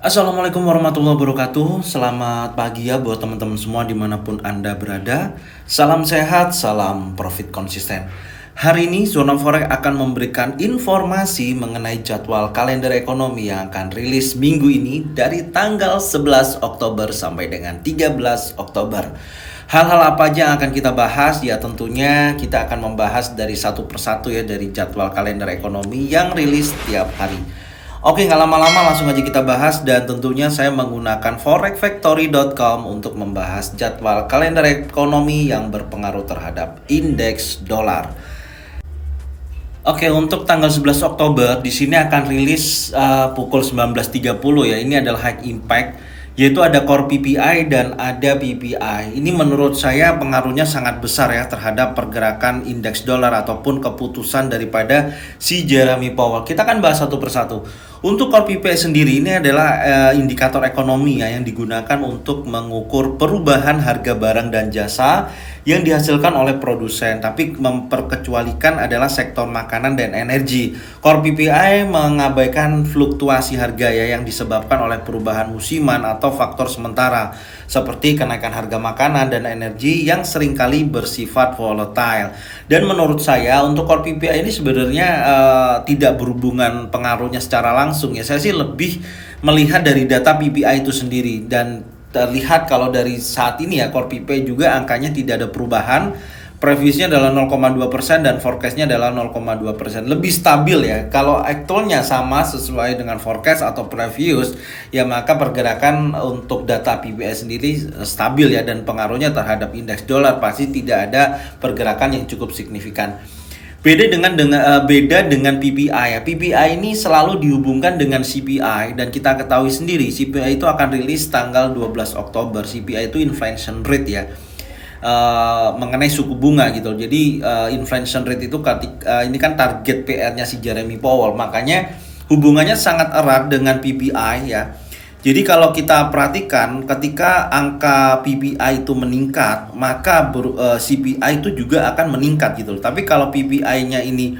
Assalamualaikum warahmatullahi wabarakatuh. Selamat pagi ya buat teman-teman semua dimanapun Anda berada. Salam sehat, salam profit konsisten. Hari ini Zona Forex akan memberikan informasi mengenai jadwal kalender ekonomi yang akan rilis minggu ini dari tanggal 11 Oktober sampai dengan 13 Oktober. Hal-hal apa aja yang akan kita bahas? Ya tentunya kita akan membahas dari satu persatu ya dari jadwal kalender ekonomi yang rilis tiap hari. Oke, nggak lama-lama langsung aja kita bahas, dan tentunya saya menggunakan forexfactory.com untuk membahas jadwal kalender ekonomi yang berpengaruh terhadap indeks dolar. Oke, untuk tanggal 11 Oktober di sini akan rilis pukul 19.30 ya. Ini adalah high impact, yaitu ada core PPI dan ada PPI. Ini menurut saya pengaruhnya sangat besar ya terhadap pergerakan indeks dolar ataupun keputusan daripada si Jeremy Powell. Kita akan bahas satu persatu. Untuk core PPI sendiri ini adalah indikator ekonomi ya yang digunakan untuk mengukur perubahan harga barang dan jasa yang dihasilkan oleh produsen, tapi memperkecualikan adalah sektor makanan dan energi. Core PPI mengabaikan fluktuasi harga ya yang disebabkan oleh perubahan musiman atau faktor sementara seperti kenaikan harga makanan dan energi yang seringkali bersifat volatile. Dan menurut saya untuk core PPI ini sebenarnya tidak berhubungan pengaruhnya secara langsung ya. Saya sih lebih melihat dari data PPI itu sendiri, dan terlihat kalau dari saat ini ya core PPI juga angkanya tidak ada perubahan. Previousnya adalah 0,2% dan forecastnya adalah 0,2%. Lebih stabil ya. Kalau actualnya sama sesuai dengan forecast atau previous, ya maka pergerakan untuk data PPI sendiri stabil ya, dan pengaruhnya terhadap indeks dolar pasti tidak ada pergerakan yang cukup signifikan. Beda dengan PPI ya. PPI ini selalu dihubungkan dengan CPI, dan kita ketahui sendiri CPI itu akan rilis tanggal 12 Oktober. CPI itu inflation rate ya. Mengenai suku bunga gitu. Jadi inflation rate itu ini kan target PR-nya si Jeremy Powell. Makanya hubungannya sangat erat dengan PPI ya. Jadi kalau kita perhatikan ketika angka PPI itu meningkat, maka CPI itu juga akan meningkat gitu. Tapi kalau PPI-nya ini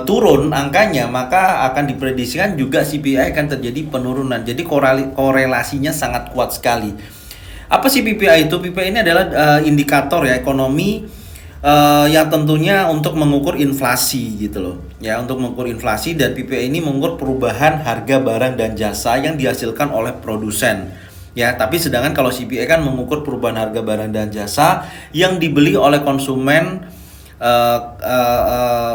turun angkanya, maka akan diprediksikan juga CPI akan terjadi penurunan. Jadi korelasinya sangat kuat sekali. Apa sih PPI itu? PPI ini adalah indikator ya ekonomi yang tentunya untuk mengukur inflasi gitu loh. Ya, untuk mengukur inflasi, dan PPI ini mengukur perubahan harga barang dan jasa yang dihasilkan oleh produsen. Ya, tapi sedangkan kalau CPI kan mengukur perubahan harga barang dan jasa yang dibeli oleh konsumen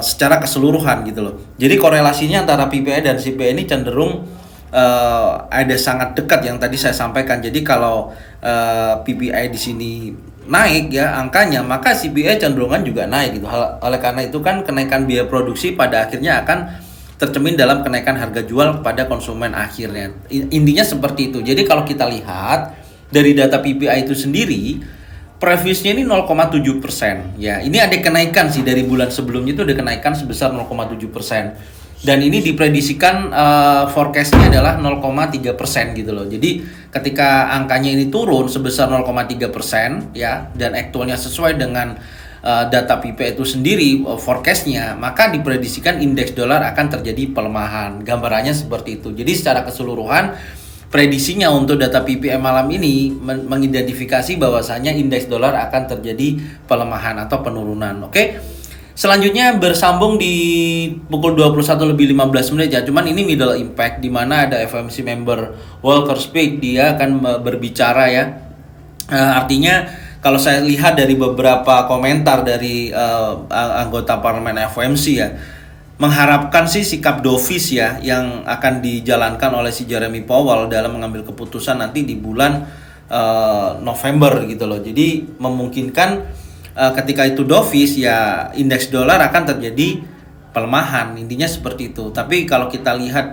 secara keseluruhan gitu loh. Jadi korelasinya antara PPI dan CPI ini cenderung ada sangat dekat yang tadi saya sampaikan. Jadi kalau PPI di sini naik ya angkanya, maka CPI cenderungan juga naik gitu. Oleh karena itu kan kenaikan biaya produksi pada akhirnya akan tercermin dalam kenaikan harga jual kepada konsumen akhirnya. Intinya seperti itu. Jadi kalau kita lihat dari data PPI itu sendiri, previousnya ini 0,7% ya. Ini ada kenaikan sih dari bulan sebelumnya, itu ada kenaikan sebesar 0,7%. Dan ini diprediksikan forecastnya adalah 0,3% gitu loh. Jadi ketika angkanya ini turun sebesar 0,3% ya, dan aktualnya sesuai dengan data PPI itu sendiri forecastnya, maka diprediksikan indeks dolar akan terjadi pelemahan. Gambarannya seperti itu. Jadi secara keseluruhan prediksinya untuk data PPI malam ini mengidentifikasi bahwasanya indeks dolar akan terjadi pelemahan atau penurunan. Oke. Selanjutnya bersambung di pukul 21:15 ya. Cuman ini middle impact di mana ada FOMC member Walker Speak, dia akan berbicara ya. Artinya kalau saya lihat dari beberapa komentar dari anggota parlemen FOMC ya, mengharapkan sih sikap dovish ya yang akan dijalankan oleh si Jeremy Powell dalam mengambil keputusan nanti di bulan November gitu loh. Jadi memungkinkan ketika itu dovish ya indeks dolar akan terjadi pelemahan, intinya seperti itu. Tapi kalau kita lihat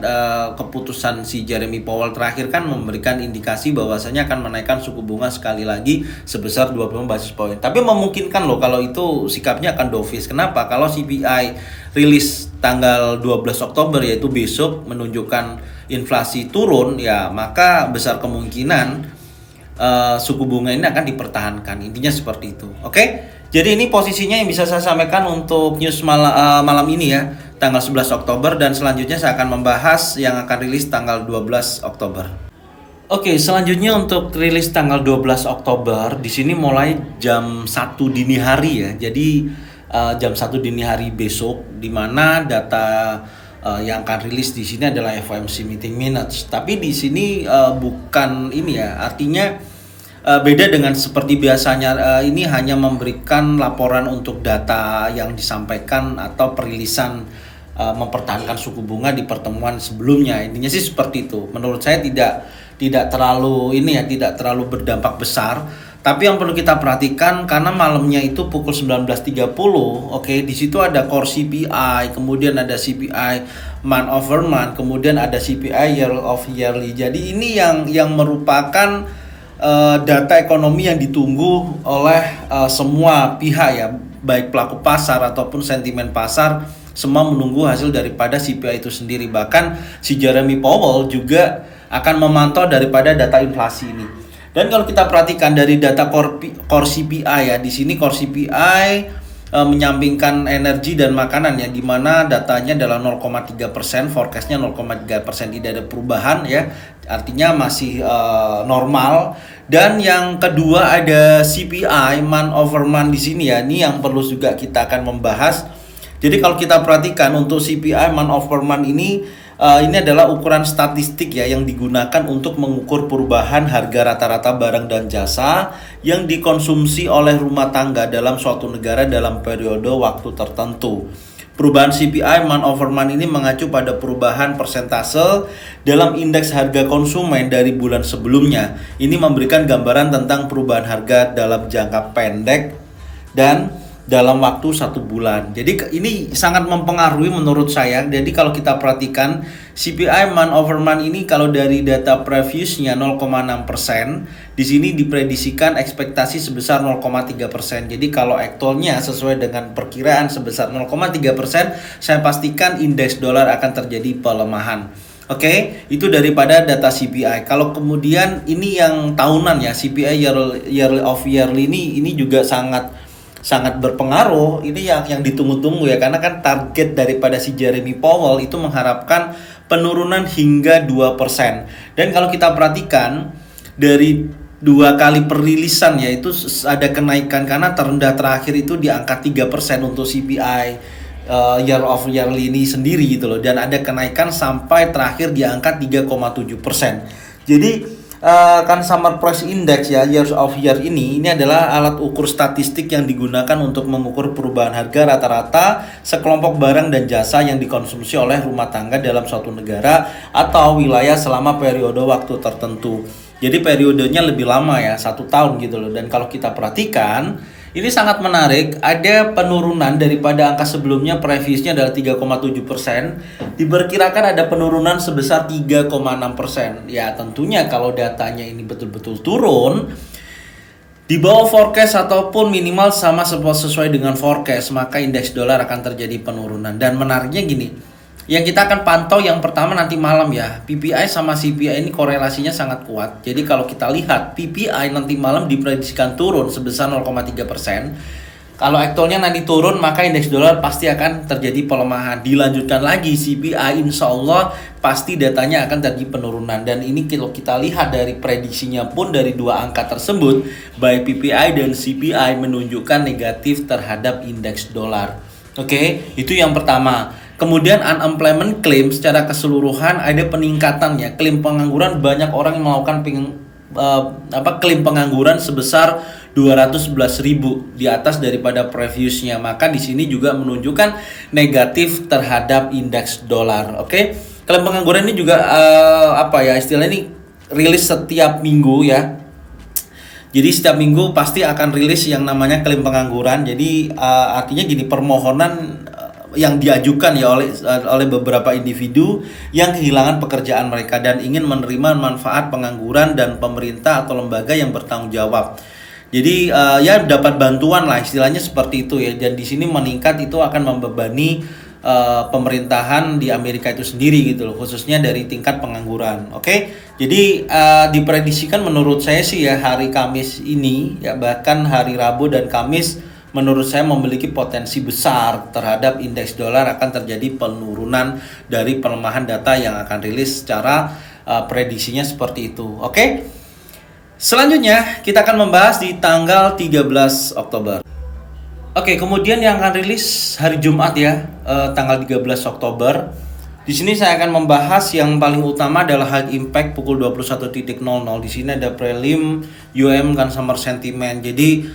keputusan si Jeremy Powell terakhir kan memberikan indikasi bahwasanya akan menaikkan suku bunga sekali lagi sebesar 25 basis point. Tapi memungkinkan loh kalau itu sikapnya akan dovish. Kenapa? Kalau CPI rilis tanggal 12 Oktober yaitu besok menunjukkan inflasi turun ya, maka besar kemungkinan suku bunga ini akan dipertahankan. Intinya seperti itu. Oke. Jadi ini posisinya yang bisa saya sampaikan untuk news malam ini ya. tanggal 11 Oktober dan selanjutnya saya akan membahas yang akan rilis tanggal 12 Oktober. Oke, selanjutnya untuk rilis tanggal 12 Oktober di sini mulai jam 1 dini hari ya. Jadi jam 1 dini hari besok, di mana data yang akan rilis di sini adalah FOMC meeting minutes. Tapi di sini bukan ini ya, artinya beda dengan seperti biasanya. Ini hanya memberikan laporan untuk data yang disampaikan atau perilisan mempertahankan suku bunga di pertemuan sebelumnya. Intinya sih seperti itu. Menurut saya tidak terlalu ini ya, tidak terlalu berdampak besar. Tapi yang perlu kita perhatikan karena malamnya itu pukul 19.30, oke, di situ ada core CPI, kemudian ada CPI month over month, kemudian ada CPI year of yearly. Jadi ini yang merupakan data ekonomi yang ditunggu oleh semua pihak ya, baik pelaku pasar ataupun sentimen pasar, semua menunggu hasil daripada CPI itu sendiri. Bahkan si Jeremy Powell juga akan memantau daripada data inflasi ini. Dan kalau kita perhatikan dari data core CPI ya, di sini core CPI menyampingkan energi dan makanan ya, di mana datanya adalah 0,3%, forecastnya 0,3%, tidak ada perubahan ya, artinya masih normal. Dan yang kedua ada CPI month over month di sini ya, ini yang perlu juga kita akan membahas. Jadi kalau kita perhatikan untuk CPI month over month ini adalah ukuran statistik ya yang digunakan untuk mengukur perubahan harga rata-rata barang dan jasa yang dikonsumsi oleh rumah tangga dalam suatu negara dalam periode waktu tertentu. Perubahan CPI month over month ini mengacu pada perubahan persentase dalam indeks harga konsumen dari bulan sebelumnya. Ini memberikan gambaran tentang perubahan harga dalam jangka pendek dan dalam waktu 1 bulan. Jadi ini sangat mempengaruhi menurut saya. Jadi kalau kita perhatikan CPI month over month ini, kalau dari data previousnya 0,6%, di sini diprediksikan ekspektasi sebesar 0,3%. Jadi kalau aktualnya sesuai dengan perkiraan sebesar 0,3%, saya pastikan indeks dolar akan terjadi pelemahan. Oke, itu daripada data CPI. Kalau kemudian ini yang tahunan ya, CPI year of yearly ini juga sangat berpengaruh. Ini yang ditunggu-tunggu ya, karena kan target daripada si Jeremy Powell itu mengharapkan penurunan hingga 2%. Dan kalau kita perhatikan dari 2 kali perilisan ya, itu ada kenaikan karena terendah terakhir itu di angka 3% untuk CPI year of yearly ini sendiri gitu loh, dan ada kenaikan sampai terakhir di angka 3,7%. Jadi Consumer Price Index ya, years of year ini adalah alat ukur statistik yang digunakan untuk mengukur perubahan harga rata-rata sekelompok barang dan jasa yang dikonsumsi oleh rumah tangga dalam suatu negara atau wilayah selama periode waktu tertentu. Jadi periodenya lebih lama ya, 1 tahun gitu loh. Dan kalau kita perhatikan, ini sangat menarik, ada penurunan daripada angka sebelumnya, previousnya adalah 3,7%, diperkirakan ada penurunan sebesar 3,6%. Ya tentunya kalau datanya ini betul-betul turun di bawah forecast ataupun minimal sama sesuai dengan forecast, maka indeks dolar akan terjadi penurunan. Dan menariknya gini, yang kita akan pantau yang pertama nanti malam ya, PPI sama CPI ini korelasinya sangat kuat. Jadi kalau kita lihat PPI nanti malam diprediksikan turun sebesar 0,3%. Kalau aktualnya nanti turun, maka indeks dolar pasti akan terjadi pelemahan. Dilanjutkan lagi CPI, insya Allah pasti datanya akan terjadi penurunan. Dan ini kalau kita lihat dari prediksinya pun dari 2 angka tersebut, baik PPI dan CPI menunjukkan negatif terhadap indeks dolar. Oke, itu yang pertama. Kemudian unemployment claim secara keseluruhan ada peningkatannya. Klaim pengangguran, banyak orang yang melakukan klaim pengangguran sebesar 211.000 di atas daripada previousnya. Maka di sini juga menunjukkan negatif terhadap indeks dolar. Oke. Klaim pengangguran ini juga istilahnya ini rilis setiap minggu ya. Jadi setiap minggu pasti akan rilis yang namanya klaim pengangguran. Jadi artinya gini, permohonan yang diajukan ya oleh beberapa individu yang kehilangan pekerjaan mereka dan ingin menerima manfaat pengangguran dan pemerintah atau lembaga yang bertanggung jawab. Jadi ya dapat bantuan lah, istilahnya seperti itu ya. Dan di sini meningkat itu akan membebani pemerintahan di Amerika itu sendiri gitu loh, khususnya dari tingkat pengangguran. Oke. Jadi diprediksikan menurut saya sih ya hari Kamis ini ya, bahkan hari Rabu dan Kamis menurut saya memiliki potensi besar terhadap indeks dolar akan terjadi penurunan dari pelemahan data yang akan rilis secara prediksinya seperti itu. Oke. Selanjutnya kita akan membahas di tanggal 13 Oktober. Oke, kemudian yang akan rilis hari Jumat ya, tanggal 13 Oktober. Di sini saya akan membahas yang paling utama adalah high impact pukul 21.00. Di sini ada prelim UM consumer sentiment. Jadi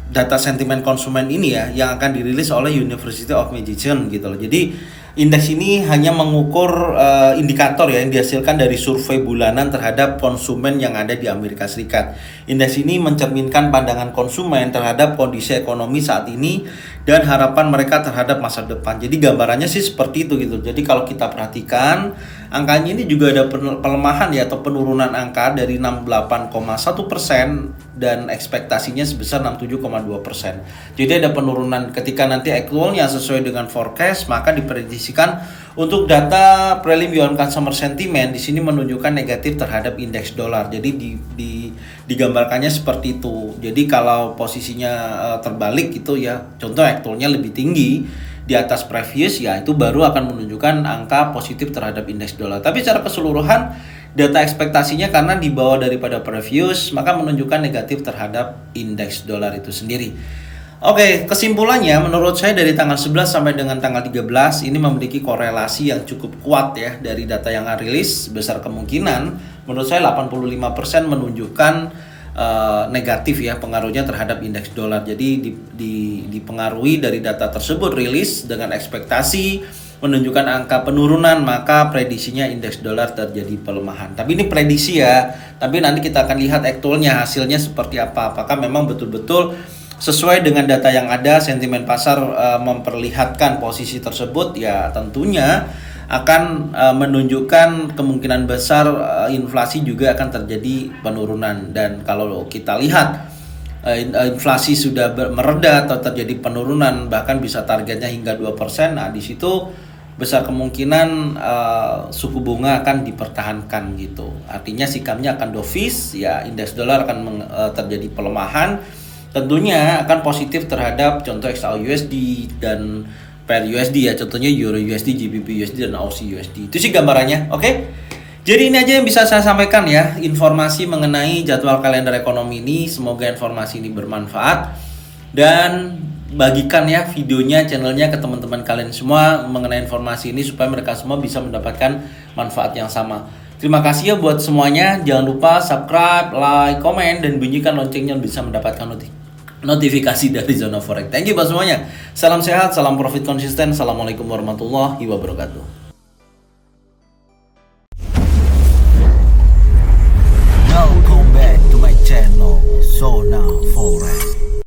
data sentimen konsumen ini ya yang akan dirilis oleh University of Michigan gitu loh. Jadi indeks ini hanya mengukur indikator ya yang dihasilkan dari survei bulanan terhadap konsumen yang ada di Amerika Serikat. Indeks ini mencerminkan pandangan konsumen terhadap kondisi ekonomi saat ini dan harapan mereka terhadap masa depan. Jadi gambarannya sih seperti itu gitu. Jadi kalau kita perhatikan angkanya ini juga ada pelemahan ya atau penurunan angka dari 68,1% dan ekspektasinya sebesar 67,2%. Jadi ada penurunan ketika nanti aktualnya sesuai dengan forecast, maka diprediksikan untuk data prelim yuan consumer sentiment di sini menunjukkan negatif terhadap indeks dolar. Jadi digambarkannya seperti itu. Jadi kalau posisinya terbalik gitu ya, contoh aktualnya lebih tinggi di atas previous ya itu baru akan menunjukkan angka positif terhadap indeks dolar. Tapi secara keseluruhan data ekspektasinya karena di bawah daripada previous maka menunjukkan negatif terhadap indeks dolar itu sendiri. Oke, kesimpulannya menurut saya dari tanggal 11 sampai dengan tanggal 13 ini memiliki korelasi yang cukup kuat ya dari data yang rilis. Besar kemungkinan menurut saya 85% menunjukkan negatif ya pengaruhnya terhadap indeks dolar. Jadi dipengaruhi dari data tersebut rilis dengan ekspektasi menunjukkan angka penurunan, maka prediksinya indeks dolar terjadi pelemahan. Tapi ini prediksi ya. Tapi nanti kita akan lihat aktualnya hasilnya seperti apa. Apakah memang betul-betul sesuai dengan data yang ada, sentimen pasar memperlihatkan posisi tersebut ya tentunya akan menunjukkan kemungkinan besar inflasi juga akan terjadi penurunan. Dan kalau kita lihat inflasi sudah mereda atau terjadi penurunan bahkan bisa targetnya hingga 2%, nah di situ besar kemungkinan suku bunga akan dipertahankan gitu. Artinya sikapnya akan dovish ya, indeks dolar akan terjadi pelemahan. Tentunya akan positif terhadap contoh XAUUSD dan pair USD ya, contohnya Euro USD, GBP USD dan Aussie USD. Itu sih gambarannya. Oke. Jadi ini aja yang bisa saya sampaikan ya, informasi mengenai jadwal kalender ekonomi ini. Semoga informasi ini bermanfaat dan bagikan ya videonya, channelnya ke teman-teman kalian semua mengenai informasi ini supaya mereka semua bisa mendapatkan manfaat yang sama. Terima kasih ya buat semuanya. Jangan lupa subscribe, like, komen, dan bunyikan loncengnya bisa mendapatkan notifikasi dari Zona Forex. Thank you buat semuanya. Salam sehat, salam profit konsisten. Assalamualaikum warahmatullahi wabarakatuh.